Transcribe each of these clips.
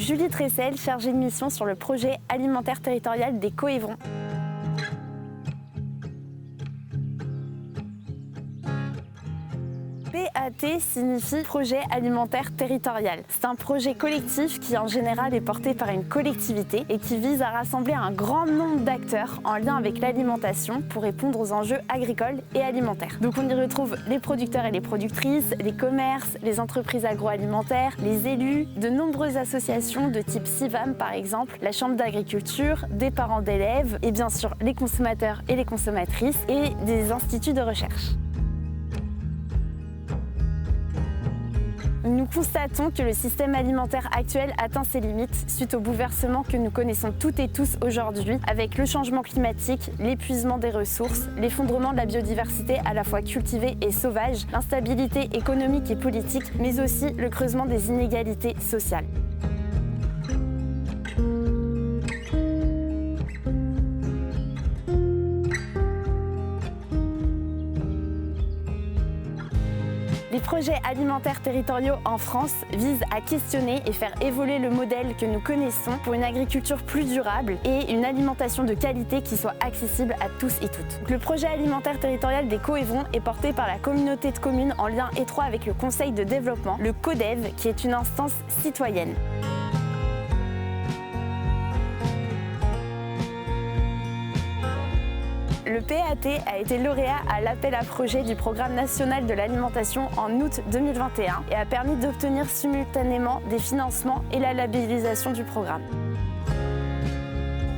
Julie Tressel, chargée de mission sur le projet alimentaire territorial des Coévrons. PAT signifie projet alimentaire territorial. C'est un projet collectif qui en général est porté par une collectivité et qui vise à rassembler un grand nombre d'acteurs en lien avec l'alimentation pour répondre aux enjeux agricoles et alimentaires. Donc on y retrouve les producteurs et les productrices, les commerces, les entreprises agroalimentaires, les élus, de nombreuses associations de type CIVAM par exemple, la chambre d'agriculture, des parents d'élèves et bien sûr les consommateurs et les consommatrices et des instituts de recherche. Nous constatons que le système alimentaire actuel atteint ses limites suite aux bouleversements que nous connaissons toutes et tous aujourd'hui avec le changement climatique, l'épuisement des ressources, l'effondrement de la biodiversité à la fois cultivée et sauvage, l'instabilité économique et politique, mais aussi le creusement des inégalités sociales. Les projets alimentaires territoriaux en France visent à questionner et faire évoluer le modèle que nous connaissons pour une agriculture plus durable et une alimentation de qualité qui soit accessible à tous et toutes. Le projet alimentaire territorial des Coévrons est porté par la communauté de communes en lien étroit avec le conseil de développement, le CODEV, qui est une instance citoyenne. Le PAT a été lauréat à l'appel à projet du Programme national de l'alimentation en août 2021 et a permis d'obtenir simultanément des financements et la labellisation du programme.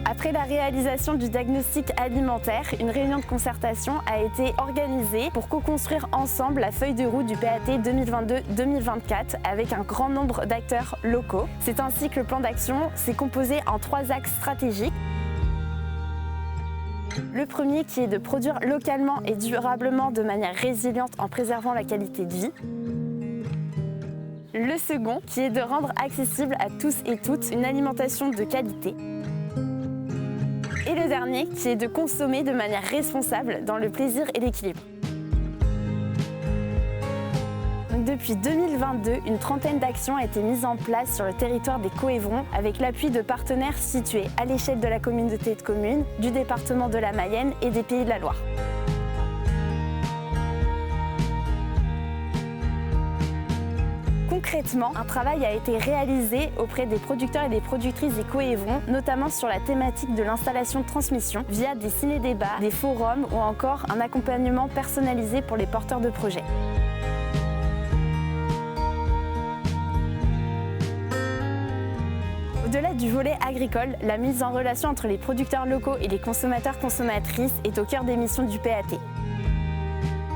Après la réalisation du diagnostic alimentaire, une réunion de concertation a été organisée pour co-construire ensemble la feuille de route du PAT 2022-2024 avec un grand nombre d'acteurs locaux. C'est ainsi que le plan d'action s'est composé en 3 axes stratégiques. Le premier qui est de produire localement et durablement de manière résiliente en préservant la qualité de vie. Le second qui est de rendre accessible à tous et toutes une alimentation de qualité. Et le dernier qui est de consommer de manière responsable dans le plaisir et l'équilibre. Depuis 2022, une trentaine d'actions a été mise en place sur le territoire des Coévrons avec l'appui de partenaires situés à l'échelle de la communauté de communes, du département de la Mayenne et des Pays de la Loire. Concrètement, un travail a été réalisé auprès des producteurs et des productrices des Coévrons, notamment sur la thématique de l'installation de transmission via des ciné-débats, des forums ou encore un accompagnement personnalisé pour les porteurs de projets. Au-delà du volet agricole, la mise en relation entre les producteurs locaux et les consommateurs-consommatrices est au cœur des missions du PAT.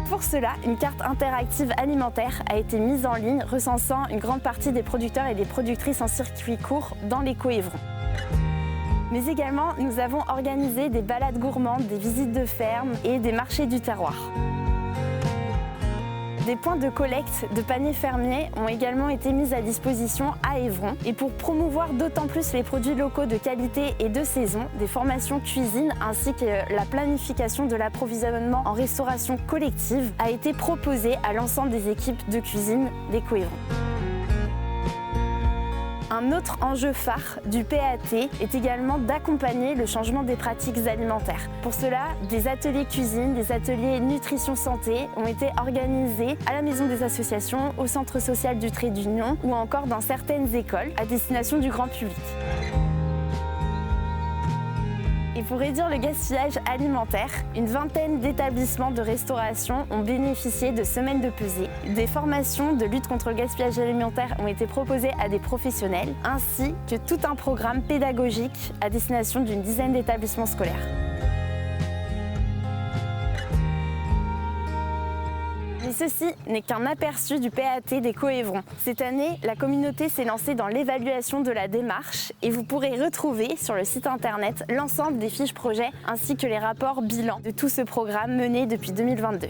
Pour cela, une carte interactive alimentaire a été mise en ligne recensant une grande partie des producteurs et des productrices en circuit court dans les Coévrons. Mais également, nous avons organisé des balades gourmandes, des visites de ferme et des marchés du terroir. Des points de collecte de paniers fermiers ont également été mis à disposition à Évron. Et pour promouvoir d'autant plus les produits locaux de qualité et de saison, des formations cuisine ainsi que la planification de l'approvisionnement en restauration collective a été proposée à l'ensemble des équipes de cuisine des Coévrons. Un autre enjeu phare du PAT est également d'accompagner le changement des pratiques alimentaires. Pour cela, des ateliers cuisine, des ateliers nutrition santé ont été organisés à la Maison des associations, au Centre social du Trait d'Union ou encore dans certaines écoles à destination du grand public. Et pour réduire le gaspillage alimentaire, une vingtaine d'établissements de restauration ont bénéficié de semaines de pesée. Des formations de lutte contre le gaspillage alimentaire ont été proposées à des professionnels, ainsi que tout un programme pédagogique à destination d'une dizaine d'établissements scolaires. Mais ceci n'est qu'un aperçu du PAT des Coévrons. Cette année, la communauté s'est lancée dans l'évaluation de la démarche et vous pourrez retrouver sur le site internet l'ensemble des fiches projets ainsi que les rapports bilan de tout ce programme mené depuis 2022.